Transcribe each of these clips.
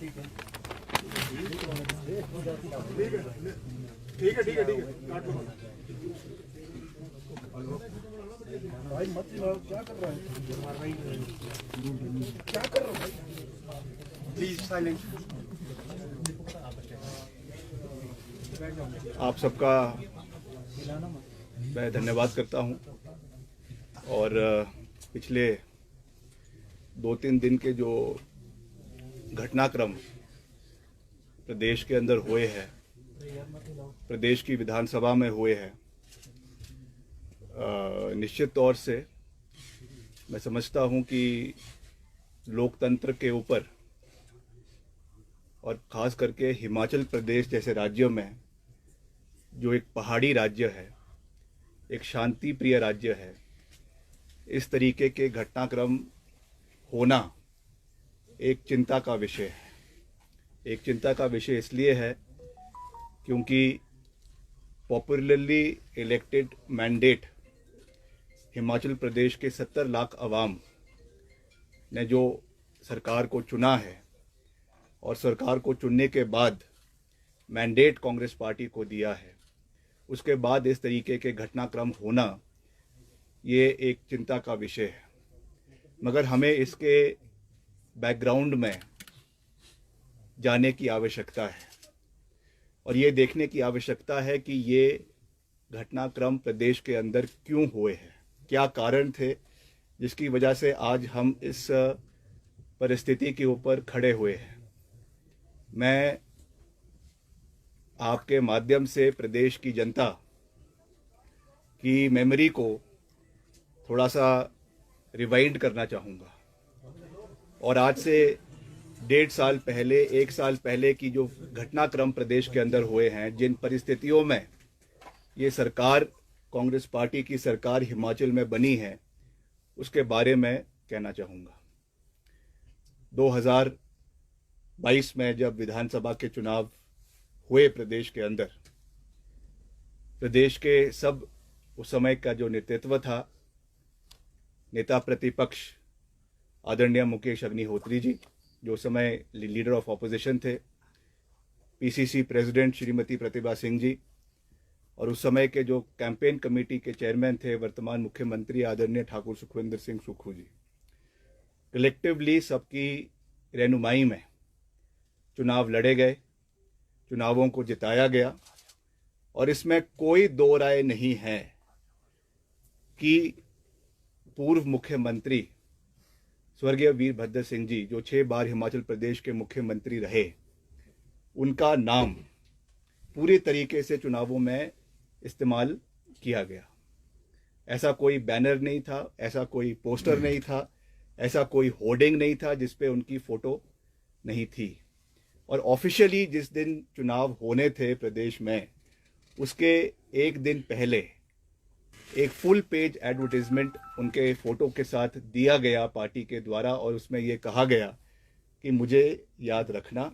ठीक है काट लो भाई, मत क्या कर रहा है, क्या कर रहा है भाई, प्लीज साइलेंट। आप सबका मैं धन्यवाद करता हूं और पिछले 2-3 दिन के जो घटनाक्रम प्रदेश के अंदर हुए हैं, प्रदेश की विधानसभा में हुए हैं, निश्चित तौर से मैं समझता हूं कि लोकतंत्र के ऊपर और ख़ास करके हिमाचल प्रदेश जैसे राज्यों में, जो एक पहाड़ी राज्य है, एक शांति प्रिय राज्य है, इस तरीके के घटनाक्रम होना एक चिंता का विषय है। एक चिंता का विषय इसलिए है क्योंकि popularly elected mandate Himachal Pradesh के 70 लाख अवाम ने जो सरकार को चुना है और सरकार को चुनने के बाद मैंडेट कांग्रेस पार्टी को दिया है, उसके बाद इस तरीके के घटनाक्रम होना ये एक चिंता का विषय है। मगर हमें इसके बैकग्राउंड में जाने की आवश्यकता है और ये देखने की आवश्यकता है कि ये घटनाक्रम प्रदेश के अंदर क्यों हुए हैं, क्या कारण थे जिसकी वजह से आज हम इस परिस्थिति के ऊपर खड़े हुए हैं। मैं आपके माध्यम से प्रदेश की जनता की मेमोरी को थोड़ा सा रिवाइंड करना चाहूँगा और आज से 1.5 साल पहले, 1 साल पहले की जो घटनाक्रम प्रदेश के अंदर हुए हैं, जिन परिस्थितियों में ये सरकार, कांग्रेस पार्टी की सरकार हिमाचल में बनी है, उसके बारे में कहना चाहूँगा। 2022 में जब विधानसभा के चुनाव हुए प्रदेश के अंदर, प्रदेश के सब उस समय का जो नेतृत्व था, नेता प्रतिपक्ष आदरणीय मुकेश अग्निहोत्री जी, जो समय लीडर ऑफ ऑपोजिशन थे, पीसीसी प्रेसिडेंट श्रीमती प्रतिभा सिंह जी, और उस समय के जो कैंपेन कमेटी के चेयरमैन थे वर्तमान मुख्यमंत्री आदरणीय ठाकुर सुखविंदर सिंह सुक्खू जी, कलेक्टिवली सबकी रहनुमाई में चुनाव लड़े गए, चुनावों को जिताया गया और इसमें कोई दो राय नहीं है कि पूर्व मुख्यमंत्री स्वर्गीय वीरभद्र सिंह जी, जो 6 बार हिमाचल प्रदेश के मुख्यमंत्री रहे, उनका नाम पूरी तरीके से चुनावों में इस्तेमाल किया गया। ऐसा कोई बैनर नहीं था, ऐसा कोई पोस्टर नहीं था, ऐसा कोई होर्डिंग नहीं था जिस पे उनकी फ़ोटो नहीं थी। और ऑफिशियली जिस दिन चुनाव होने थे प्रदेश में, उसके एक दिन पहले एक फुल पेज एडवर्टाइजमेंट उनके फ़ोटो के साथ दिया गया पार्टी के द्वारा और उसमें ये कहा गया कि मुझे याद रखना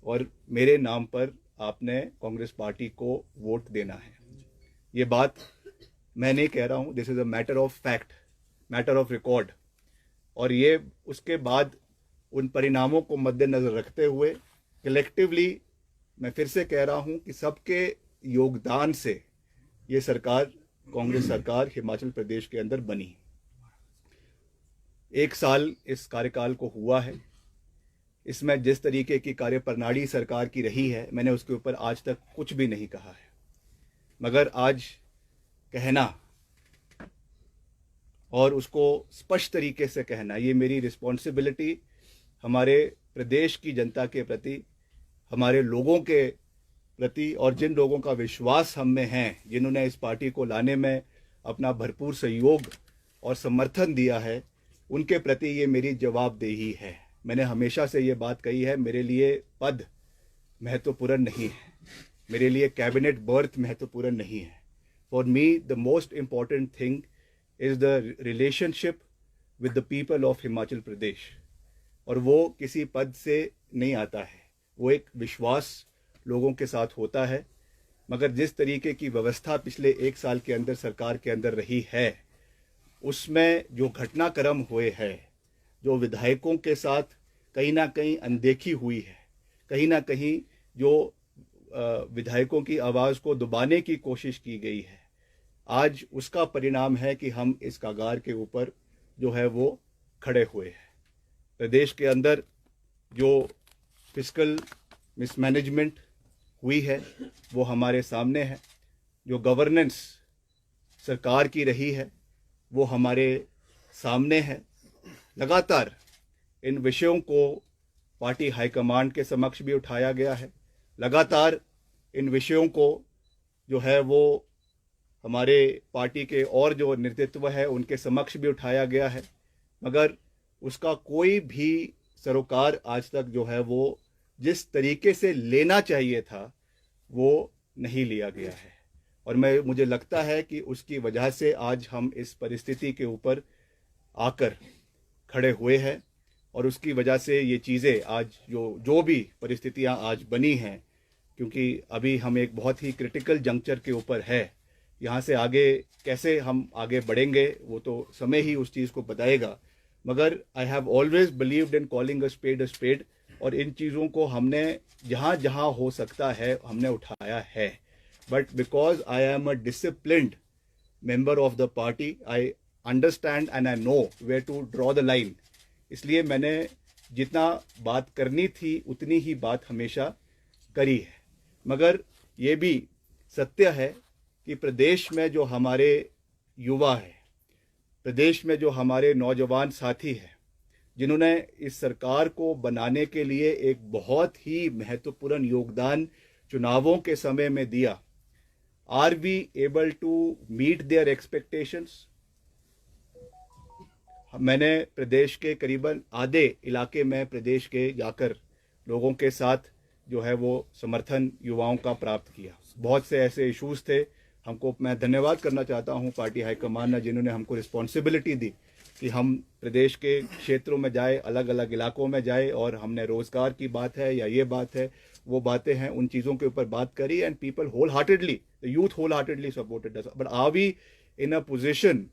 और मेरे नाम पर आपने कांग्रेस पार्टी को वोट देना है। ये बात मैं नहीं कह रहा हूँ, this is a matter of fact, matter of record. और ये उसके बाद उन परिणामों को मद्देनज़र रखते हुए कलेक्टिवली मैं फिर से कह रहा हूँ कि सबके योगदान से ये सरकार, कांग्रेस सरकार हिमाचल प्रदेश के अंदर बनी। 1 साल इस कार्यकाल को हुआ है। इसमें जिस तरीके की कार्यप्रणाली सरकार की रही है, मैंने उसके ऊपर आज तक कुछ भी नहीं कहा है, मगर आज कहना और उसको स्पष्ट तरीके से कहना, ये मेरी रिस्पॉन्सिबिलिटी हमारे प्रदेश की जनता के प्रति, हमारे लोगों के प्रति और जिन लोगों का विश्वास हम में है, जिन्होंने इस पार्टी को लाने में अपना भरपूर सहयोग और समर्थन दिया है, उनके प्रति ये मेरी जवाबदेही है। मैंने हमेशा से ये बात कही है, मेरे लिए पद महत्वपूर्ण नहीं है, मेरे लिए कैबिनेट बर्थ महत्वपूर्ण नहीं है। For me the most important thing is the relationship with the people of Himachal Pradesh, और वो किसी पद से नहीं आता है, वो एक विश्वास लोगों के साथ होता है। मगर जिस तरीके की व्यवस्था पिछले 1 साल के अंदर सरकार के अंदर रही है, उसमें जो घटनाक्रम हुए हैं, जो विधायकों के साथ कहीं ना कहीं अनदेखी हुई है, कहीं ना कहीं जो विधायकों की आवाज़ को दबाने की कोशिश की गई है, आज उसका परिणाम है कि हम इस कगार के ऊपर जो है वो खड़े हुए हैं। प्रदेश के अंदर जो फिस्कल मिसमैनेजमेंट हुई है वो हमारे सामने है। जो गवर्नेंस सरकार की रही है वो हमारे सामने है। लगातार इन विषयों को पार्टी हाईकमांड के समक्ष भी उठाया गया है। लगातार इन विषयों को जो है वो हमारे पार्टी के और जो नेतृत्व है उनके समक्ष भी उठाया गया है, मगर उसका कोई भी सरोकार आज तक जो है वो जिस तरीके से लेना चाहिए था वो नहीं लिया गया है। और मुझे लगता है कि उसकी वजह से आज हम इस परिस्थिति के ऊपर आकर खड़े हुए हैं और उसकी वजह से ये चीज़ें आज जो भी परिस्थितियां आज बनी हैं, क्योंकि अभी हम एक बहुत ही क्रिटिकल जंक्चर के ऊपर है। यहाँ से आगे कैसे हम आगे बढ़ेंगे वो तो समय ही उस चीज़ को बताएगा, मगर I have always believed in calling a spade, और इन चीज़ों को हमने जहाँ जहाँ हो सकता है हमने उठाया है। But because I am a disciplined member of the party, I understand and I know where to draw the line. इसलिए मैंने जितना बात करनी थी उतनी ही बात हमेशा करी है। मगर ये भी सत्य है कि प्रदेश में जो हमारे युवा है, प्रदेश में जो हमारे नौजवान साथी हैं, जिन्होंने इस सरकार को बनाने के लिए एक बहुत ही महत्वपूर्ण योगदान चुनावों के समय में दिया, are we able to meet their expectations? मैंने प्रदेश के करीबन आधे इलाके में प्रदेश के जाकर लोगों के साथ जो है वो समर्थन युवाओं का प्राप्त किया। बहुत से ऐसे इश्यूज थे, हमको मैं धन्यवाद करना चाहता हूं पार्टी हाईकमान ने, जिन्होंने हमको रिस्पॉन्सिबिलिटी दी कि हम प्रदेश के क्षेत्रों में जाए, अलग अलग इलाकों में जाए, और हमने रोजगार की बात है या ये बात है वो बातें हैं, उन चीज़ों के ऊपर बात करी, and people wholeheartedly, the youth wholeheartedly supported us. But are we in a position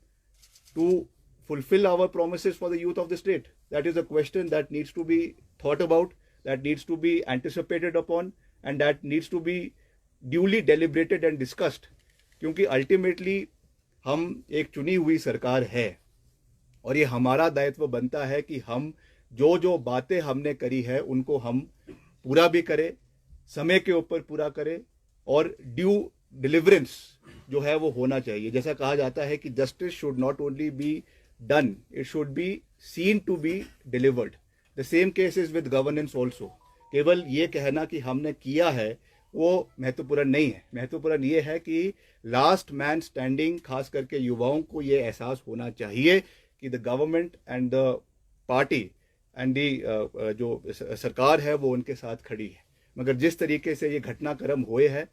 to fulfill our promises for the youth of the state? That is a question that needs to be thought about, that needs to be anticipated upon, and that needs to be duly deliberated and discussed. क्योंकि ultimately हम एक चुनी हुई सरकार है और ये हमारा दायित्व बनता है कि हम जो बातें हमने करी है उनको हम पूरा भी करें, समय के ऊपर पूरा करें, और ड्यू डिलीवरेंस जो है वो होना चाहिए। जैसा कहा जाता है कि justice should not only be done, it should be seen to be delivered. The same case is with governance also. केवल ये कहना कि हमने किया है वो महत्वपूर्ण नहीं है। महत्वपूर्ण ये है कि लास्ट मैन स्टैंडिंग, खास करके युवाओं को ये एहसास होना चाहिए कि the government and the party and the जो सरकार है वो उनके साथ खड़ी है। मगर जिस तरीके से ये घटनाक्रम हुए हैं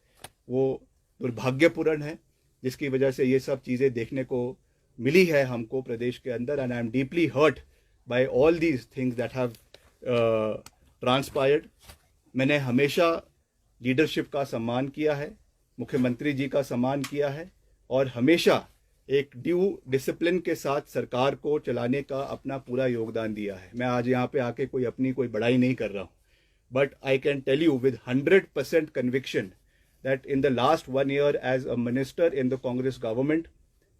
वो दुर्भाग्यपूर्ण है, जिसकी वजह से ये सब चीज़ें देखने को मिली है हमको प्रदेश के अंदर। And I am deeply hurt by all these things that have transpired. मैंने हमेशा लीडरशिप का सम्मान किया है, मुख्यमंत्री जी का सम्मान किया है, और हमेशा एक ड्यू डिसिप्लिन के साथ सरकार को चलाने का अपना पूरा योगदान दिया है। मैं आज यहाँ पे आके अपनी कोई बड़ाई नहीं कर रहा हूँ, but I can tell you with 100% conviction that in the last 1 year as a minister in the Congress government,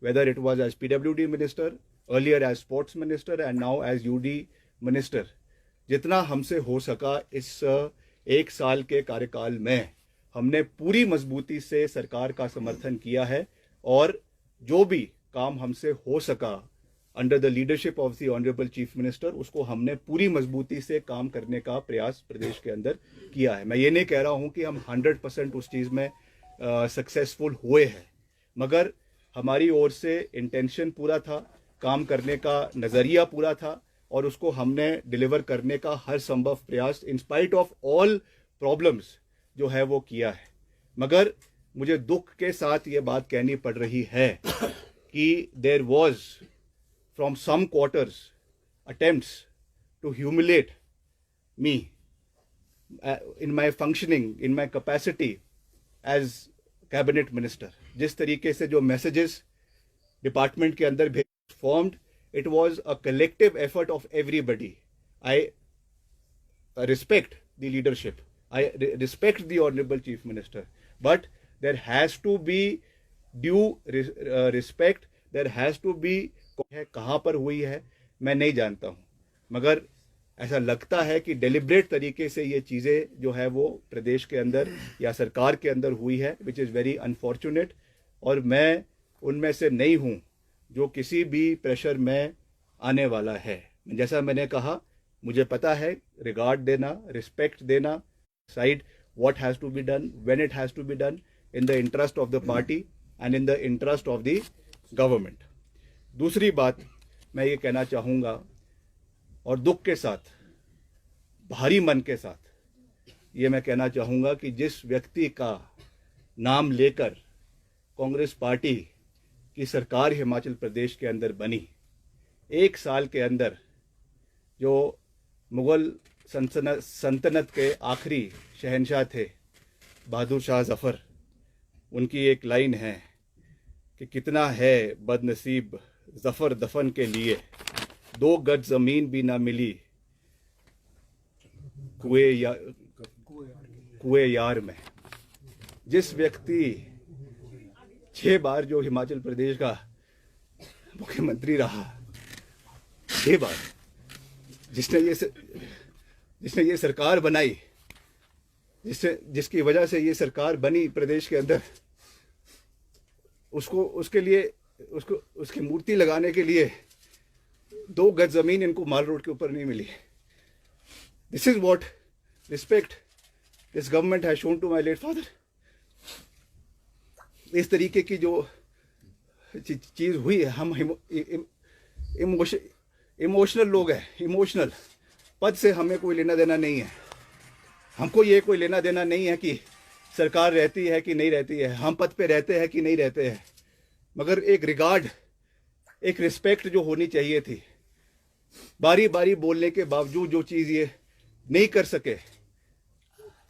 whether it was as PWD minister, earlier as sports minister, and now as UD minister, जितना हमसे हो सका इस एक साल के कार्यकाल में हमने पूरी मजबूती से सरकार का समर्थन किया है, और जो भी काम हमसे हो सका under the leadership of the honourable chief minister, उसको हमने पूरी मजबूती से काम करने का प्रयास प्रदेश के अंदर किया है। मैं ये नहीं कह रहा हूँ कि हम 100% उस चीज़ में सक्सेसफुल हुए हैं, मगर हमारी ओर से इंटेंशन पूरा था, काम करने का नज़रिया पूरा था, और उसको हमने डिलीवर करने का हर संभव प्रयास in spite of all problems जो है वो किया है। मगर मुझे दुख के साथ ये बात कहनी पड़ रही है कि there was from some quarters attempts to humiliate me in my functioning, in my capacity as cabinet minister. जिस तरीके से जो messages department के अंदर formed, it was a collective effort of everybody. I respect the leadership, I respect the Honorable Chief Minister, but there has to be due respect. There has to be कहाँ पर हुई है मैं नहीं जानता हूँ, मगर ऐसा लगता है कि डेलिब्रेट तरीके से ये चीज़ें जो है वो प्रदेश के अंदर या सरकार के अंदर हुई है, विच इज़ वेरी अनफॉर्चुनेट। और मैं उनमें से नहीं हूँ जो किसी भी प्रेशर में आने वाला है। जैसा मैंने कहा, मुझे पता है रिगार्ड देना, रिस्पेक्ट देना, side what has to be done, when it has to be done, in the interest of the party and in the interest of the government. दूसरी बात मैं ये कहना चाहूँगा और दुख के साथ, भारी मन के साथ ये मैं कहना चाहूँगा कि जिस व्यक्ति का नाम लेकर कांग्रेस पार्टी की सरकार हिमाचल प्रदेश के अंदर बनी, 1 साल के अंदर जो मुग़ल सल्तनत के आखिरी शहंशाह थे बहादुर शाह ज़फ़र, उनकी एक लाइन है कि कितना है बदनसीब ज़फ़र दफन के लिए, 2 गज ज़मीन भी ना मिली कुएं यार में। जिस व्यक्ति 6 बार जो हिमाचल प्रदेश का मुख्यमंत्री रहा, 6 बार, जिसने ये सरकार बनाई, जिसकी वजह से ये सरकार बनी प्रदेश के अंदर, उसकी मूर्ति लगाने के लिए 2 गज जमीन इनको माल रोड के ऊपर नहीं मिली। This is what respect this government has shown to my late father. इस तरीके की जो चीज हुई है, हम इमोशनल लोग हैं, इमोशनल। पद से हमें कोई लेना देना नहीं है, हमको ये कोई लेना देना नहीं है कि सरकार रहती है कि नहीं रहती है, हम पद पे रहते हैं कि नहीं रहते हैं, मगर एक रिगार्ड, एक रिस्पेक्ट जो होनी चाहिए थी। बारी बारी बोलने के बावजूद जो चीज़ ये नहीं कर सके,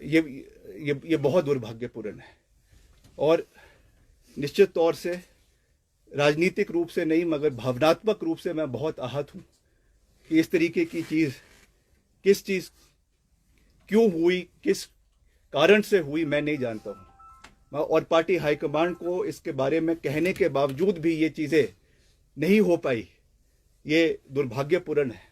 ये बहुत दुर्भाग्यपूर्ण है। और निश्चित तौर से राजनीतिक रूप से नहीं मगर भावनात्मक रूप से मैं बहुत आहत हूँ कि इस तरीके की चीज़, किस चीज़ क्यों हुई, किस कारण से हुई, मैं नहीं जानता हूँ। और पार्टी हाईकमांड को इसके बारे में कहने के बावजूद भी ये चीज़ें नहीं हो पाई, ये दुर्भाग्यपूर्ण है।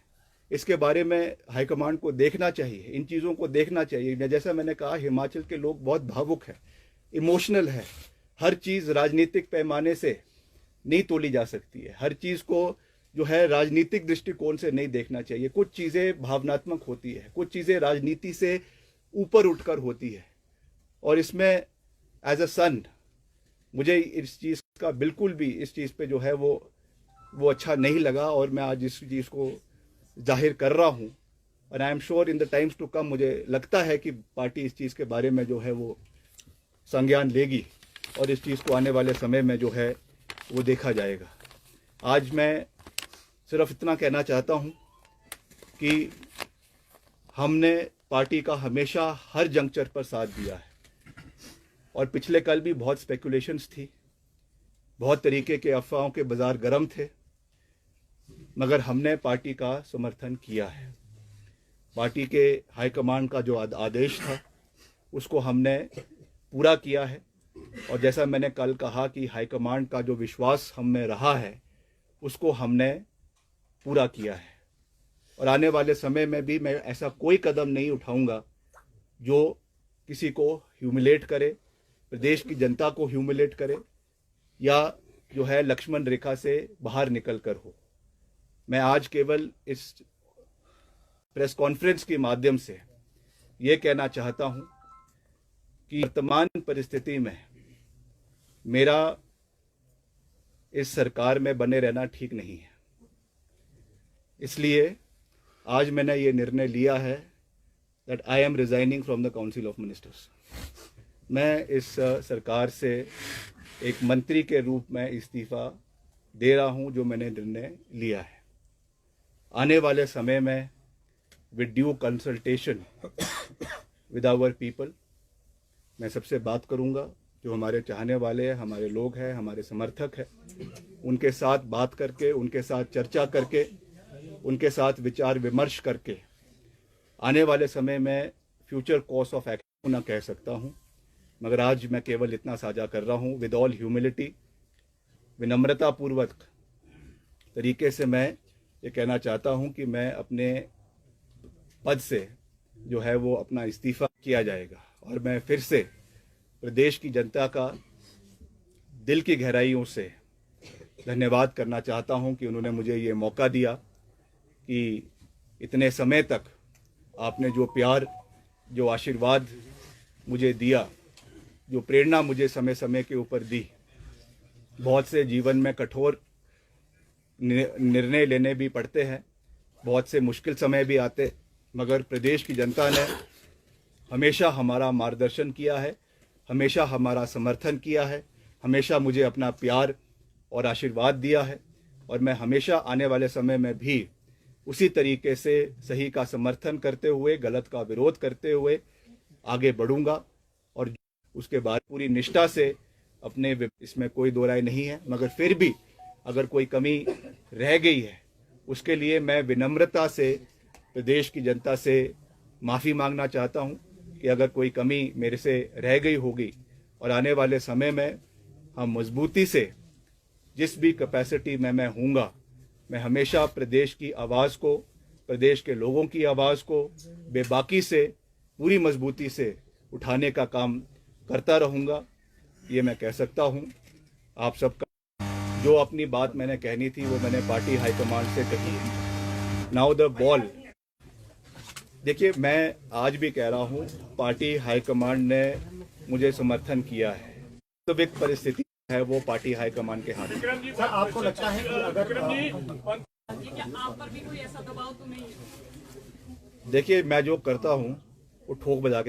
इसके बारे में हाईकमांड को देखना चाहिए, इन चीज़ों को देखना चाहिए। जैसा मैंने कहा, हिमाचल के लोग बहुत भावुक हैं, इमोशनल है। हर चीज़ राजनीतिक पैमाने से नहीं तोली जा सकती है, हर चीज़ को जो है राजनीतिक दृष्टिकोण से नहीं देखना चाहिए। कुछ चीज़ें भावनात्मक होती है, कुछ चीज़ें राजनीति से ऊपर उठकर होती है। और इसमें एज अ सन मुझे इस चीज़ का बिल्कुल भी, इस चीज़ पे जो है वो अच्छा नहीं लगा, और मैं आज इस चीज़ को जाहिर कर रहा हूँ। और I am sure in the times to come, मुझे लगता है कि पार्टी इस चीज़ के बारे में जो है वो संज्ञान लेगी और इस चीज़ को आने वाले समय में जो है वो देखा जाएगा। आज मैं सिर्फ इतना कहना चाहता हूँ कि हमने पार्टी का हमेशा हर जंक्चर पर साथ दिया है, और पिछले कल भी बहुत स्पेकुलेशंस थी, बहुत तरीके के अफवाहों के बाजार गर्म थे, मगर हमने पार्टी का समर्थन किया है। पार्टी के हाईकमांड का जो आदेश था उसको हमने पूरा किया है, और जैसा मैंने कल कहा कि हाईकमांड का जो विश्वास हम में रहा है उसको हमने पूरा किया है। और आने वाले समय में भी मैं ऐसा कोई कदम नहीं उठाऊंगा जो किसी को ह्यूमिलेट करे, प्रदेश की जनता को ह्यूमिलेट करे, या जो है लक्ष्मण रेखा से बाहर निकल कर हो। मैं आज केवल इस प्रेस कॉन्फ्रेंस के माध्यम से ये कहना चाहता हूँ कि वर्तमान परिस्थिति में मेरा इस सरकार में बने रहना ठीक नहीं है। इसलिए आज मैंने ये निर्णय लिया है that I am resigning from the council of ministers. मैं इस सरकार से एक मंत्री के रूप में इस्तीफा दे रहा हूँ, जो मैंने निर्णय लिया है। आने वाले समय में with due consultation with our people, मैं सबसे बात करूँगा, जो हमारे चाहने वाले हैं, हमारे लोग हैं, हमारे समर्थक हैं, उनके साथ बात करके, उनके साथ चर्चा करके, उनके साथ विचार विमर्श करके आने वाले समय में फ्यूचर कोर्स ऑफ एक्शन ना कह सकता हूँ, मगर आज मैं केवल इतना साझा कर रहा हूँ विद ऑल ह्यूमिलिटी, विनम्रतापूर्वक तरीके से मैं ये कहना चाहता हूँ कि मैं अपने पद से जो है वो अपना इस्तीफ़ा किया जाएगा। और मैं फिर से प्रदेश की जनता का दिल की गहराइयों से धन्यवाद करना चाहता हूं कि उन्होंने मुझे ये मौका दिया कि इतने समय तक आपने जो प्यार, जो आशीर्वाद मुझे दिया, जो प्रेरणा मुझे समय समय के ऊपर दी। बहुत से जीवन में कठोर निर्णय लेने भी पड़ते हैं, बहुत से मुश्किल समय भी आते, मगर प्रदेश की जनता ने हमेशा हमारा मार्गदर्शन किया है, हमेशा हमारा समर्थन किया है, हमेशा मुझे अपना प्यार और आशीर्वाद दिया है। और मैं हमेशा आने वाले समय में भी उसी तरीके से सही का समर्थन करते हुए, गलत का विरोध करते हुए आगे बढ़ूंगा। और उसके बाद पूरी निष्ठा से अपने, इसमें कोई दो राय नहीं है, मगर फिर भी अगर कोई कमी रह गई है उसके लिए मैं विनम्रता से प्रदेश की जनता से माफ़ी मांगना चाहता हूं कि अगर कोई कमी मेरे से रह गई होगी, और आने वाले समय में हम मजबूती से जिस भी कैपेसिटी में मैं हूँगा, मैं हमेशा प्रदेश की आवाज़ को, प्रदेश के लोगों की आवाज़ को बेबाकी से, पूरी मजबूती से उठाने का काम करता रहूँगा। ये मैं कह सकता हूँ। आप सबका जो अपनी बात मैंने कहनी थी वो मैंने पार्टी हाईकमांड से कही है। नाउ द बॉल, देखिए मैं आज भी कह रहा हूँ, पार्टी हाईकमांड ने मुझे समर्थन किया है, तो एक परिस्थिति है वो पार्टी हाईकमांड के हाथ में। सर, आपको लगता है कि अगर क्या आप पर भी कोई ऐसा दबाव तो नहीं है? देखिए मैं जो करता हूँ वो ठोक बजा के